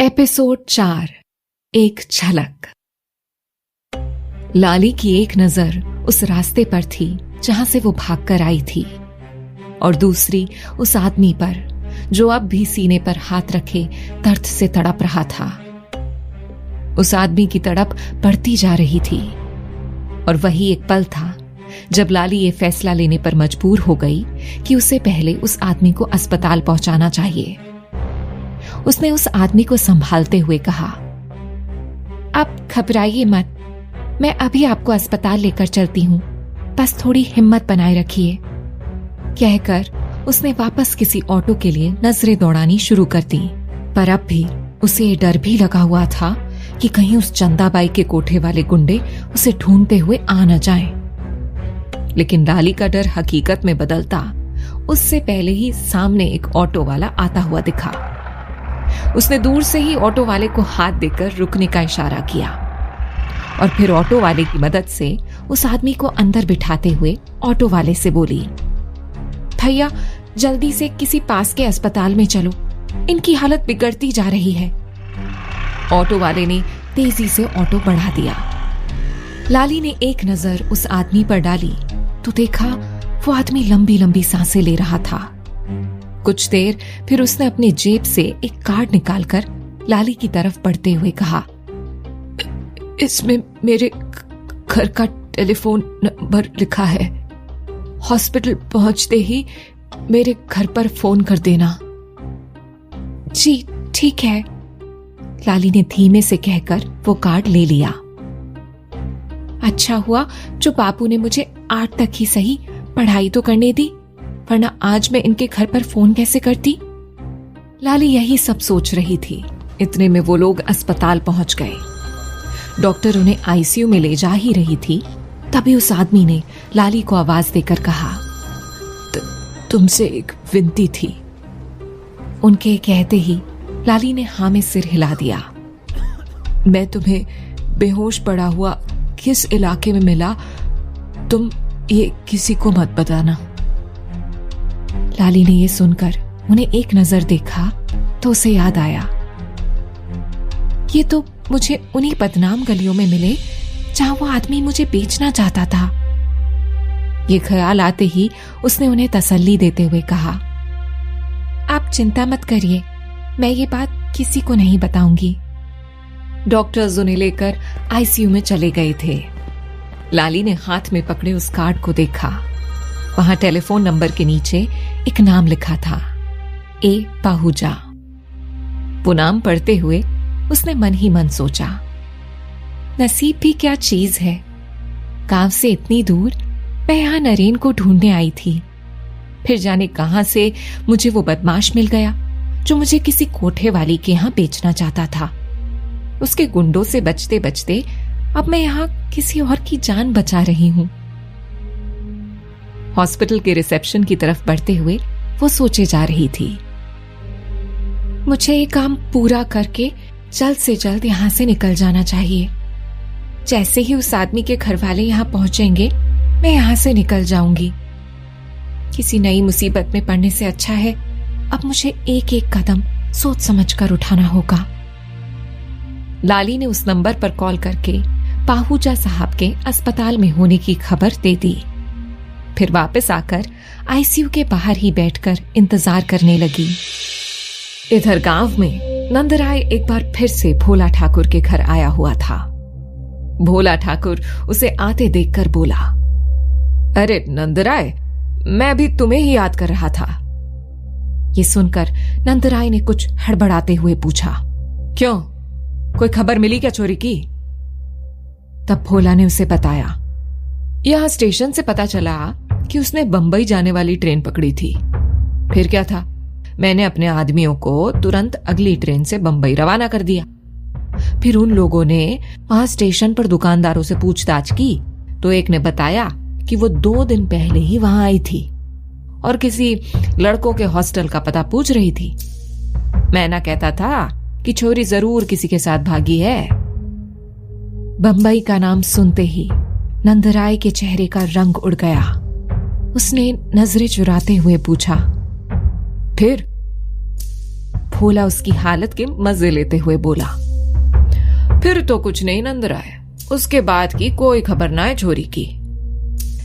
Episode 4 एक झलक। लाली की एक नजर उस रास्ते पर थी जहां से वो भागकर आई थी और दूसरी उस आदमी पर जो अब भी सीने पर हाथ रखे दर्द से तड़प रहा था। उस आदमी की तड़प बढ़ती जा रही थी और वही एक पल था जब लाली ये फैसला लेने पर मजबूर हो गई कि उसे पहले उस आदमी को अस्पताल पहुंचाना चाहिए। उसने उस आदमी को संभालते हुए कहा, आप घबराइए मत, मैं अभी आपको अस्पताल लेकर चलती हूं, बस थोड़ी हिम्मत बनाए रखिए। कहकर उसने वापस किसी ऑटो के लिए नजरें दौड़ानी शुरू कर दी। पर अब भी उसे ये डर भी लगा हुआ था कि कहीं उस चंदाबाई के कोठे वाले गुंडे उसे ढूंढते हुए आ न जाएं। लेकिन लाली का डर हकीकत में बदलता उससे पहले ही सामने एक ऑटो वाला आता हुआ दिखा। उसने दूर से ही ऑटो वाले को हाथ देकर रुकने का इशारा किया और फिर ऑटो वाले की मदद से उस आदमी को अंदर बिठाते हुए ऑटो वाले से बोली, भैया जल्दी से किसी पास के अस्पताल में चलो, इनकी हालत बिगड़ती जा रही है। ऑटो वाले ने तेजी से ऑटो बढ़ा दिया। लाली ने एक नजर उस आदमी पर डाली तो देखा वो आदमी लंबी लंबी सांसें ले रहा था। कुछ देर फिर उसने अपने जेब से एक कार्ड निकालकर लाली की तरफ बढ़ते हुए कहा, इसमें मेरे घर का टेलीफोन नंबर लिखा है, हॉस्पिटल पहुंचते ही मेरे घर पर फोन कर देना। जी ठीक है, लाली ने धीमे से कहकर वो कार्ड ले लिया। अच्छा हुआ जो बापू ने मुझे 8 तक ही सही पढ़ाई तो करने दी, वरना आज मैं इनके घर पर फोन कैसे करती। लाली यही सब सोच रही थी। इतने में वो लोग अस्पताल पहुंच गए। डॉक्टर उन्हें आईसीयू में ले जा ही रही थी, तभी उस आदमी ने लाली को आवाज देकर कहा, तुमसे एक विनती थी। उनके कहते ही लाली ने हाँ में सिर हिला दिया। मैं तुम्हें बेहोश पड़ा हुआ किस इलाके में मिला, तुम ये किसी को मत बताना। लाली ने ये सुनकर उन्हें एक नजर देखा तो उसे याद आया, ये तो मुझे उन्हीं बदनाम गलियों में मिले जहां वो आदमी मुझे बेचना चाहता था। ये ख्याल आते ही उसने उन्हें तसल्ली देते हुए कहा, आप चिंता मत करिए, मैं ये बात किसी को नहीं बताऊंगी। डॉक्टर्स उन्हें लेकर आईसीयू में चले गए थे। लाली ने हाथ में पकड़े उस कार्ड को देखा। वहां टेलीफोन नंबर के नीचे एक नाम लिखा था, ए पाहुजा। वो नाम पढ़ते हुए उसने मन ही मन सोचा, नसीब भी क्या चीज है, गांव से इतनी दूर मैं यहां नरेन को ढूंढने आई थी, फिर जाने कहां से मुझे वो बदमाश मिल गया जो मुझे किसी कोठे वाली के यहां बेचना चाहता था। उसके गुंडों से बचते बचते अब मैं यहां किसी और की जान बचा रही हूं। हॉस्पिटल के रिसेप्शन की तरफ बढ़ते हुए वो सोचे जा रही थी, मुझे ये काम पूरा करके जल्द से जल्द यहां से निकल जाना चाहिए। जैसे ही उस आदमी के घर वाले यहां पहुंचेंगे मैं यहां से निकल जाऊंगी। किसी नई मुसीबत में पड़ने से अच्छा है अब मुझे एक एक कदम सोच समझकर उठाना होगा। लाली ने उस नंबर पर कॉल करके पाहुजा साहब के अस्पताल में होने की खबर दे दी। फिर वापस आकर आईसीयू के बाहर ही बैठकर इंतजार करने लगी। इधर गांव में नंदराय एक बार फिर से भोला ठाकुर के घर आया हुआ था। भोला ठाकुर उसे आते देखकर बोला, अरे नंदराय, मैं भी तुम्हें ही याद कर रहा था। ये सुनकर नंदराय ने कुछ हड़बड़ाते हुए पूछा, क्यों, कोई खबर मिली क्या चोरी की? तब भोला ने उसे बताया, यहां स्टेशन से पता चला कि उसने बंबई जाने वाली ट्रेन पकड़ी थी। फिर क्या था, मैंने अपने आदमियों को तुरंत अगली ट्रेन से बंबई रवाना कर दिया। फिर उन लोगों ने वहां स्टेशन पर दुकानदारों से पूछताछ की तो एक ने बताया कि वो 2 दिन पहले ही वहां आई थी और किसी लड़कों के हॉस्टल का पता पूछ रही थी। मैना कहता था कि छोरी जरूर किसी के साथ भागी है। बंबई का नाम सुनते ही नंदराय के चेहरे का रंग उड़ गया। उसने नजरें चुराते हुए पूछा, फिर? भोला उसकी हालत के मजे लेते हुए बोला, फिर तो कुछ नहीं नंदराय, उसके बाद की कोई खबर ना है छोरी की।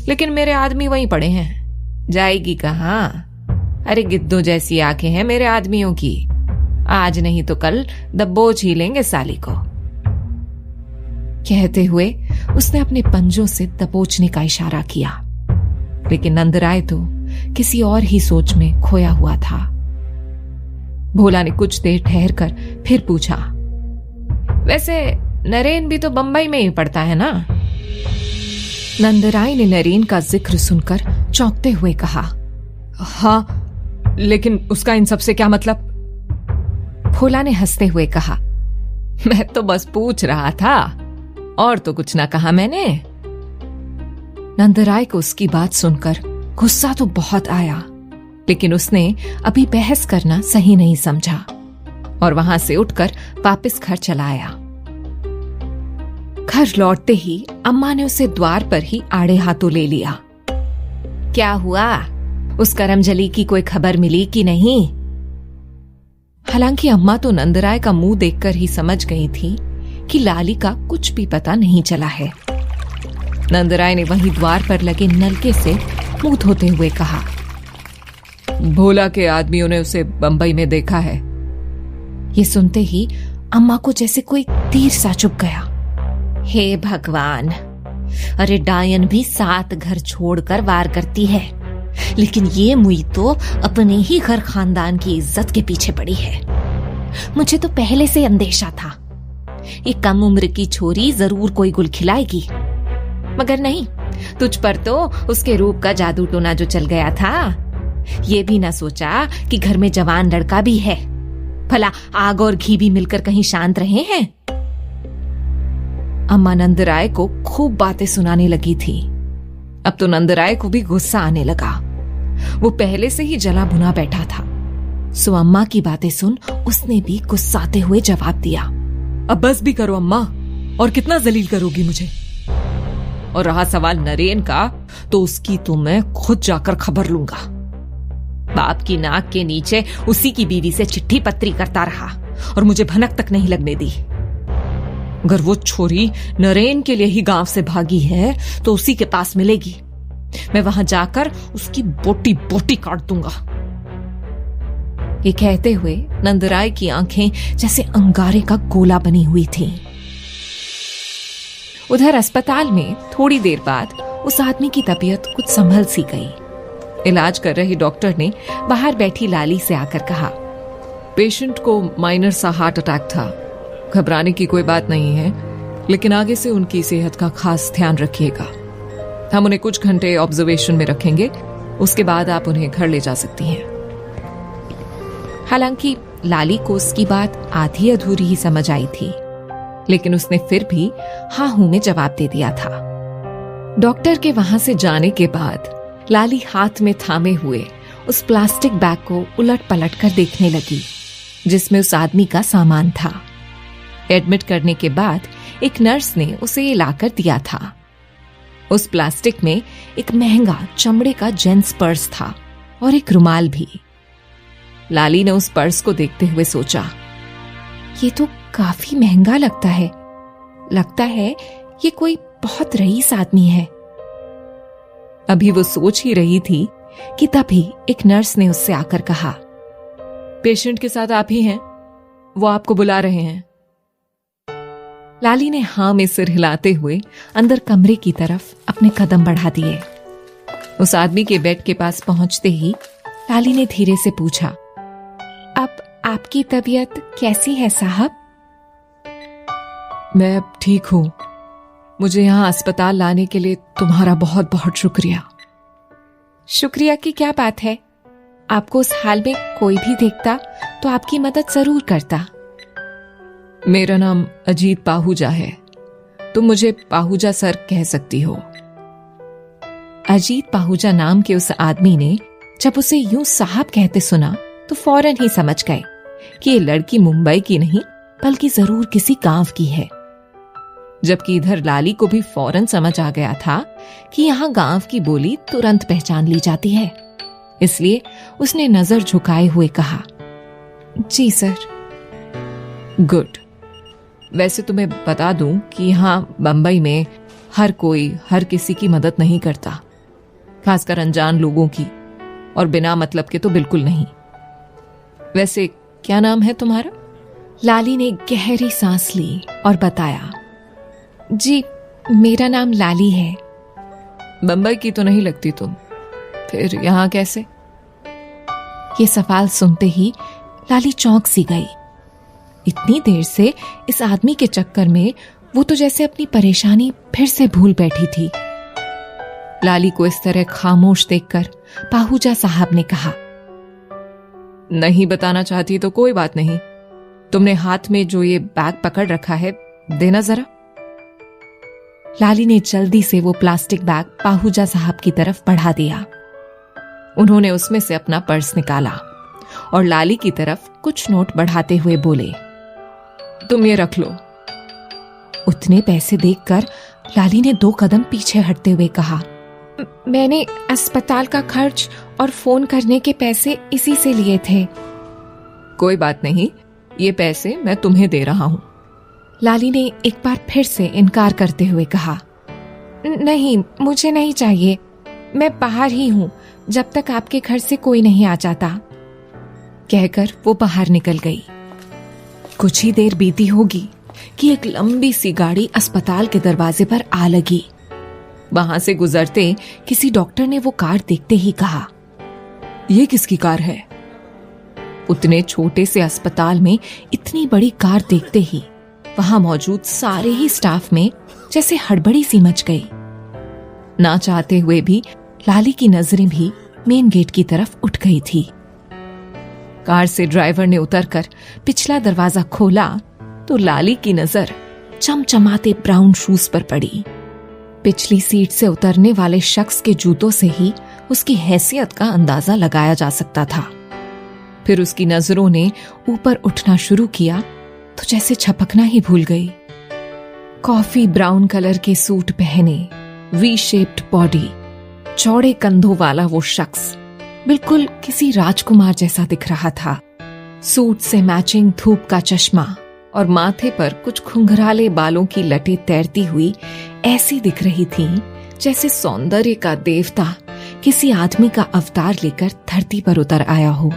लेकिन मेरे आदमी वहीं पड़े हैं, जाएगी कहाँ? अरे गिद्धों जैसी आंखें हैं मेरे आदमियों की, आज नहीं तो कल दबोच ही लेंगे साली को। कहते हुए उसने अपने पंजों से दबोचने का इशारा किया, लेकिन नंदराय तो किसी और ही सोच में खोया हुआ था। भोला ने कुछ देर ठहर कर फिर पूछा, वैसे नरेन भी तो बंबई में ही पड़ता है ना? नंदराय ने नरेन का जिक्र सुनकर चौंकते हुए कहा, हाँ, लेकिन उसका इन सबसे क्या मतलब? भोला ने हंसते हुए कहा, मैं तो बस पूछ रहा था, और तो कुछ ना कहा मैंने। नंदराय को उसकी बात सुनकर गुस्सा तो बहुत आया, लेकिन उसने अभी बहस करना सही नहीं समझा और वहां से उठकर वापस घर चला आया। घर लौटते ही अम्मा ने उसे द्वार पर ही आड़े हाथों ले लिया। क्या हुआ? उस करमजली की कोई खबर मिली कि नहीं? हालांकि अम्मा तो नंदराय का मुंह देखकर ही समझ गई थी कि लाली का कुछ भी पता नहीं चला है। नंदराय ने वहीं द्वार पर लगे नलके से मुंह धोते हुए कहा, भोला के आदमियों ने उसे बंबई में देखा है। ये सुनते ही अम्मा को जैसे कोई तीर सा चुभ गया। हे भगवान, अरे डायन भी 7 घर छोड़कर वार करती है, लेकिन ये मुई तो अपने ही घर खानदान की इज्जत के पीछे पड़ी है। मुझे तो पहले से अंदेशा था, ये कम उम्र की छोरी जरूर कोई गुल खिलाएगी, मगर नहीं, तुझ पर तो उसके रूप का जादू टोना जो चल गया था। ये भी ना सोचा कि घर में जवान लड़का भी है, भला आग और घी भी मिलकर कहीं शांत रहे हैं। अम्मा नंदराय को खूब बातें सुनाने लगी थी। अब तो नंदराय को भी गुस्सा आने लगा। वो पहले से ही जला भुना बैठा था, सो अम्मा की बातें सुन उसने भी गुस्साते हुए जवाब दिया, अब बस भी करो अम्मा, और कितना जलील करोगी मुझे? और रहा सवाल नरेन का, तो उसकी तो मैं खुद जाकर खबर लूंगा। बाप की नाक के नीचे उसी की बीवी से चिट्ठी पत्री करता रहा और मुझे भनक तक नहीं लगने दी। अगर वो छोरी नरेन के लिए ही गांव से भागी है तो उसी के पास मिलेगी। मैं वहां जाकर उसकी बोटी बोटी काट दूंगा। ये कहते हुए नंदराय की आंखें जैसे अंगारे का गोला बनी हुई थीं। उधर अस्पताल में थोड़ी देर बाद उस आदमी की तबीयत कुछ संभल सी गई। इलाज कर रहे डॉक्टर ने बाहर बैठी लाली से आकर कहा, पेशेंट को माइनर सा हार्ट अटैक था, घबराने की कोई बात नहीं है, लेकिन आगे से उनकी सेहत का खास ध्यान रखिएगा। हम उन्हें कुछ घंटे ऑब्जर्वेशन में रखेंगे, उसके बाद आप उन्हें घर ले जा सकती हैं। हालांकि लाली को उसकी बात आधी अधूरी ही समझ आई थी, लेकिन उसने फिर भी हाँ हूं में जवाब दे दिया था। डॉक्टर के वहां से जाने के बाद लाली हाथ में थामे हुए उस प्लास्टिक बैग को उलट पलट कर देखने लगी जिसमें उस आदमी का सामान था। एडमिट करने के बाद एक नर्स ने उसे ये लाकर दिया था। उस प्लास्टिक में एक महंगा चमड़े का जेंट्स पर्स था और एक रुमाल भी। लाली ने उस पर्स को देखते हुए सोचा, ये तो काफी महंगा लगता है ये कोई बहुत रईस आदमी है। अभी वो सोच ही रही थी कि तभी एक नर्स ने उससे आकर कहा, पेशेंट के साथ आप ही हैं, वो आपको बुला रहे हैं। लाली ने हां में सिर हिलाते हुए अंदर कमरे की तरफ अपने कदम बढ़ा दिए। उस आदमी के बेड के पास पहुंचते ही लाली ने धीरे से पूछा, अब आपकी तबीयत कैसी है साहब? मैं अब ठीक हूं। मुझे यहां अस्पताल लाने के लिए तुम्हारा बहुत बहुत शुक्रिया। शुक्रिया की क्या बात है, आपको उस हाल में कोई भी देखता तो आपकी मदद जरूर करता। मेरा नाम अजीत पाहूजा है, तुम मुझे पाहूजा सर कह सकती हो। अजीत पाहूजा नाम के उस आदमी ने जब उसे यूं साहब कहते सुना तो फौरन ही समझ गए कि ये लड़की मुंबई की नहीं बल्कि जरूर किसी गांव की है। जबकि इधर लाली को भी फौरन समझ आ गया था कि यहाँ गांव की बोली तुरंत पहचान ली जाती है, इसलिए उसने नजर झुकाए हुए कहा, जी सर। गुड। वैसे तुम्हें बता दूं कि यहाँ बंबई में हर कोई हर किसी की मदद नहीं करता, खासकर अनजान लोगों की, और बिना मतलब के तो बिल्कुल नहीं। वैसे क्या नाम है तुम्हारा? लाली ने गहरी सांस ली और बताया, जी मेरा नाम लाली है। बंबई की तो नहीं लगती तुम, फिर यहाँ कैसे? ये सवाल सुनते ही लाली चौंक सी गई। इतनी देर से इस आदमी के चक्कर में वो तो जैसे अपनी परेशानी फिर से भूल बैठी थी। लाली को इस तरह खामोश देखकर पाहूजा साहब ने कहा, नहीं बताना चाहती तो कोई बात नहीं। तुमने हाथ में जो ये बैग पकड़ रखा है, देना जरा। लाली ने जल्दी से वो प्लास्टिक बैग पाहूजा साहब की तरफ बढ़ा दिया। उन्होंने उसमें से अपना पर्स निकाला और लाली की तरफ कुछ नोट बढ़ाते हुए बोले, तुम ये रख लो। उतने पैसे देखकर लाली ने 2 कदम पीछे हटते हुए कहा, मैंने अस्पताल का खर्च और फोन करने के पैसे इसी से लिए थे। कोई बात नहीं, ये पैसे मैं तुम्हें दे रहा हूं। लाली ने एक बार फिर से इनकार करते हुए कहा, नहीं मुझे नहीं चाहिए, मैं बाहर ही हूं जब तक आपके घर से कोई नहीं आ जाता। कहकर वो बाहर निकल गई। कुछ ही देर बीती होगी कि एक लंबी सी गाड़ी अस्पताल के दरवाजे पर आ लगी। वहां से गुजरते किसी डॉक्टर ने वो कार देखते ही कहा, ये किसकी कार है? उतने छोटे से अस्पताल में इतनी बड़ी कार देखते ही वहां मौजूद सारे ही स्टाफ में जैसे हड़बड़ी सी मच गई। ना चाहते हुए भी लाली की नजरें भी मेन गेट की तरफ उठ गई थी। कार से ड्राइवर ने उतरकर पिछला दरवाजा खोला तो लाली की नजर चमचमाते ब्राउन शूज पर पड़ी। पिछली सीट से उतरने वाले शख्स के जूतों से ही उसकी हैसियत का अंदाजा लगाया जा सकता था। फिर उसकी नजरों ने ऊपर उठना शुरू किया तो जैसे छपकना ही भूल गई। कॉफी ब्राउन कलर के सूट पहने, वी शेप्ड बॉडी, चौड़े कंधों वाला वो शख्स बिल्कुल किसी राजकुमार जैसा दिख रहा था। सूट से मैचिंग धूप का चश्मा और माथे पर कुछ घुंघराले बालों की लटें तैरती हुई ऐसी दिख रही थी जैसे सौंदर्य का देवता किसी आदमी का अवतार लेकर धरती पर उतर आया हो।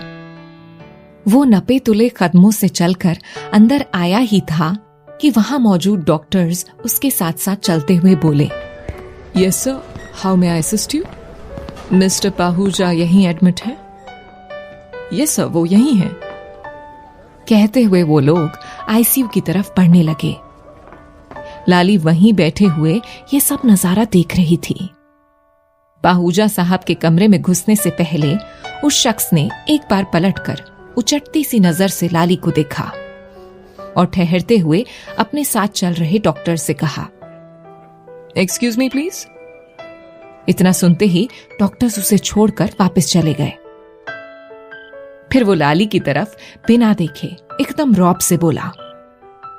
वो नपे तुले कदमों से चलकर अंदर आया ही था कि वहां मौजूद डॉक्टर्स उसके साथ साथ चलते हुए बोले, yes sir, how may I assist you? Mister Pahuja यहीं एडमिट है? यस सर, वो यहीं है। कहते हुए वो लोग आईसीयू की तरफ बढ़ने लगे। लाली वहीं बैठे हुए ये सब नजारा देख रही थी। पाहूजा साहब के कमरे में घुसने से पहले उस शख्स ने एक बार पलटकर उचटती सी नजर से लाली को देखा और ठहरते हुए अपने साथ चल रहे डॉक्टर से कहा, एक्सक्यूज मी प्लीज। इतना सुनते ही डॉक्टर्स उसे छोड़कर वापस चले गए। फिर वो लाली की तरफ बिना देखे एकदम रौब से बोला,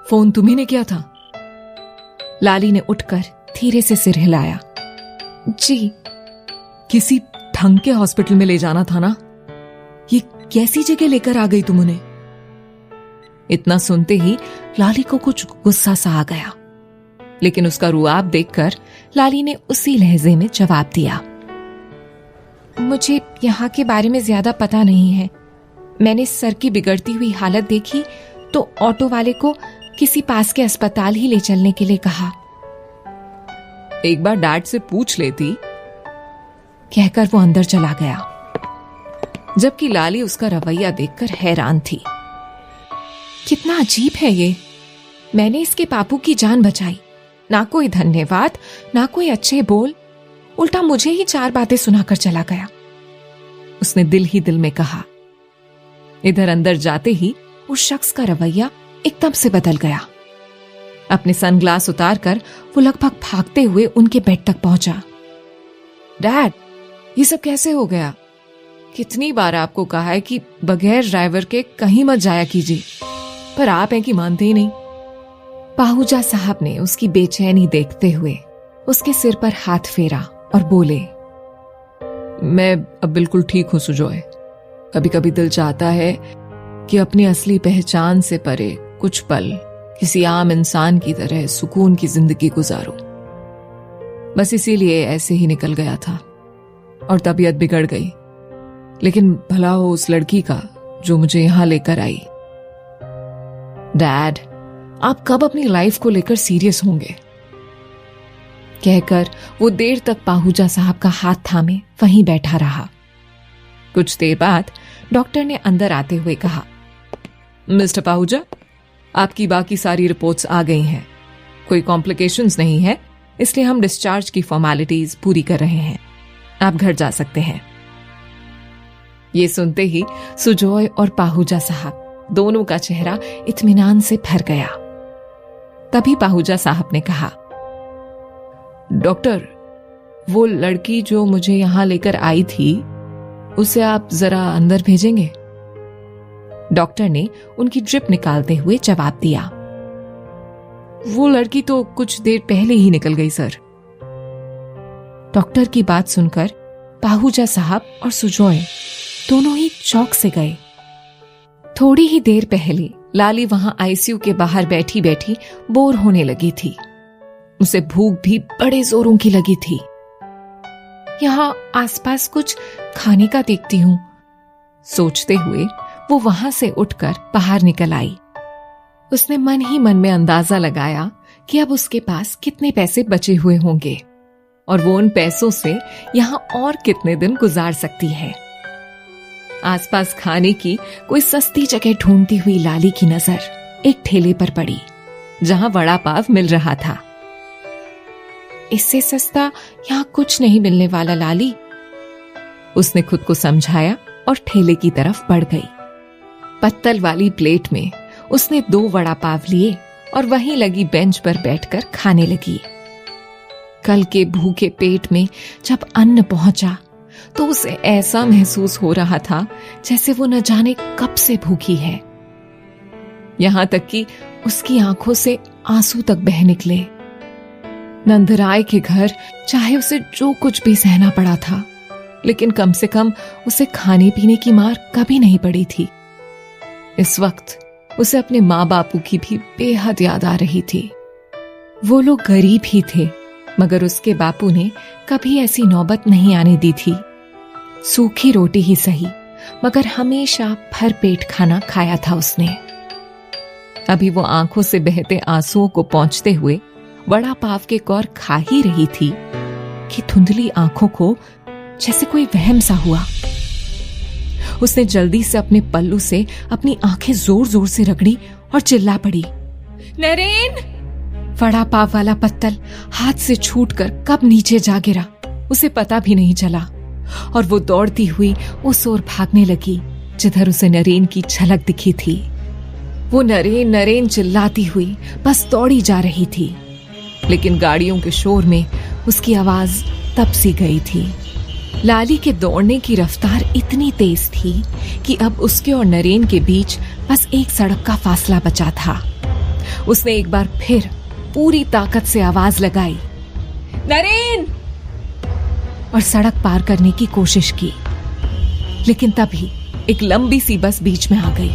फोन तुम्ही ने किया था? लाली ने उठकर धीरे से सिर हिलाया, जी। किसी ढंग के हॉस्पिटल में ले जाना था ना, ये कैसी जगह लेकर आ गई तुम उन्हें? इतना सुनते ही लाली को कुछ गुस्सा सा आ गया, लेकिन उसका रुआब देखकर लाली ने उसी लहजे में जवाब दिया, मुझे यहाँ के बारे में ज्यादा पता नहीं है। मैंने सर की बिगड़ती हुई हालत देखी तो ऑटो वाले को किसी पास के अस्पताल ही ले चलने के लिए कहा। एक बार डैड से पूछ लेती। कहकर वो अंदर चला गया, जबकि लाली उसका रवैया देखकर हैरान थी। कितना अजीब है ये। मैंने इसके पापू की जान बचाई, ना कोई धन्यवाद, ना कोई अच्छे बोल, उल्टा मुझे ही 4 बातें सुनाकर चला गया। उसने दिल ही दिल में कहा। इधर अंदर जाते ही उस शख्स का रवैया एकदम से बदल गया। अपने सनग्लास उतारकर वो लगभग भागते हुए उनके बेड तक पहुंचा। डैड, ये सब कैसे हो गया? कितनी बार आपको कहा है कि बगैर ड्राइवर के कहीं मत जाया कीजिए, पर आप हैं कि मानते ही नहीं। पाहूजा साहब ने उसकी बेचैनी देखते हुए उसके सिर पर हाथ फेरा और बोले, मैं अब बिल्कुल ठीक हूं सुजॉय। कभी कभी दिल चाहता है कि अपनी असली पहचान से परे कुछ पल किसी आम इंसान की तरह सुकून की जिंदगी गुजारूं। बस इसीलिए ऐसे ही निकल गया था और तबीयत बिगड़ गई। लेकिन भला हो उस लड़की का जो मुझे यहां लेकर आई। डैड, आप कब अपनी लाइफ को लेकर सीरियस होंगे? कहकर वो देर तक पाहूजा साहब का हाथ थामे वहीं बैठा रहा। कुछ देर बाद डॉक्टर ने अंदर आते हुए कहा, मिस्टर पाहूजा, आपकी बाकी सारी रिपोर्ट्स आ गई हैं। कोई कॉम्प्लिकेशंस नहीं है, इसलिए हम डिस्चार्ज की फॉर्मेलिटीज पूरी कर रहे हैं। आप घर जा सकते हैं। ये सुनते ही सुजॉय और पाहूजा साहब दोनों का चेहरा इत्मीनान से भर गया। तभी पाहूजा साहब ने कहा, डॉक्टर, वो लड़की जो मुझे यहां लेकर आई थी, उसे आप जरा अंदर भेजेंगे? डॉक्टर ने उनकी ड्रिप निकालते हुए जवाब दिया, वो लड़की तो कुछ देर पहले ही निकल गई सर। डॉक्टर की बात सुनकर पाहूजा साहब और सुजॉय दोनों ही चौंक से गए। थोड़ी ही देर पहले लाली वहां आईसीयू के बाहर बैठी बैठी बोर होने लगी थी। उसे भूख भी बड़े जोरों की लगी थी। यहां आसपास कुछ खाने का देखती हूं, सोचते हुए वो वहां से उठकर बाहर निकल आई। उसने मन ही मन में अंदाजा लगाया कि अब उसके पास कितने पैसे बचे हुए होंगे और वो उन पैसों से यहां और कितने दिन गुजार सकती है। आसपास खाने की कोई सस्ती जगह ढूंढती हुई लाली की नजर एक ठेले पर पड़ी जहां वड़ा पाव मिल रहा था। इससे सस्ता यहां कुछ नहीं मिलने वाला लाली, उसने खुद को समझाया और ठेले की तरफ बढ़ गई। पत्तल वाली प्लेट में उसने 2 वड़ा पाव लिए और वहीं लगी बेंच पर बैठकर खाने लगी। कल के भूखे पेट में जब अन्न पहुंचा तो उसे ऐसा महसूस हो रहा था जैसे वो न जाने कब से भूखी है। यहां तक कि उसकी आंखों से आंसू तक बह निकले। नंदराय के घर चाहे उसे जो कुछ भी सहना पड़ा था, लेकिन कम से कम उसे खाने पीने की मार कभी नहीं पड़ी थी। इस वक्त उसे अपने माँ बापू की भी बेहद याद आ रही थी। वो लोग गरीब ही थे, मगर उसके बापू ने कभी ऐसी नौबत नहीं आने दी थी। सूखी रोटी ही सही, मगर हमेशा भर पेट खाना खाया था उसने। अभी वो आंखों से बहते आंसुओं को पोंछते हुए वड़ा पाव के कौर खा ही रही थी कि धुंधली आंखों को जैसे कोई वहम सा हुआ। उसने जल्दी से अपने पल्लू से अपनी आंखें जोर जोर से रगड़ी और चिल्ला पड़ी, नरेन! वड़ा पाव वाला पत्तल हाथ से छूटकर कब नीचे जा गिरा उसे पता भी नहीं चला और वो दौड़ती हुई उस ओर भागने लगी जिधर उसे नरेन की झलक दिखी थी। वो नरेन नरेन चिल्लाती हुई बस दौड़ी जा रही थी, लेकिन गाड़ियों के शोर में उसकी आवाज तब सी गई थी। लाली के दौड़ने की रफ्तार इतनी तेज थी कि अब उसके और नरेन के बीच बस एक सड़क का फासला बचा था। उसने एक बार फिर पूरी ताकत से आवाज लगाई, नरेन! और सड़क पार करने की कोशिश की, लेकिन तभी एक लंबी सी बस बीच में आ गई।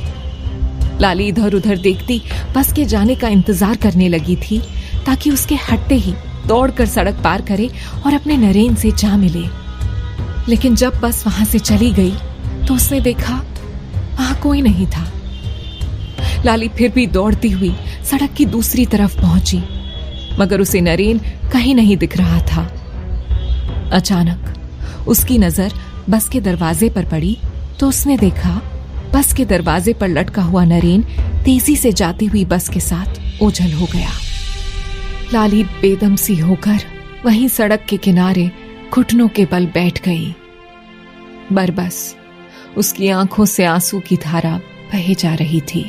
लाली इधर उधर देखती बस के जाने का इंतजार करने लगी थी ताकि उसके हटते ही दौड़कर सड़क पार करे और अपने नरेन से जा मिले। लेकिन जब बस वहां से चली गई तो उसने देखा वहां कोई नहीं था। लाली फिर भी दौड़ती हुई सड़क की दूसरी तरफ पहुंची, मगर उसे नरेन कहीं नहीं दिख रहा था। अचानक उसकी नजर बस के दरवाजे पर पड़ी तो उसने देखा बस के दरवाजे पर लटका हुआ नरेन तेजी से जाती हुई बस के साथ ओझल हो गया। लाली बेदम सी होकर वहीं सड़क के किनारे घुटनों के बल बैठ गई। बरबस उसकी आंखों से आंसू की धारा बहे जा रही थी।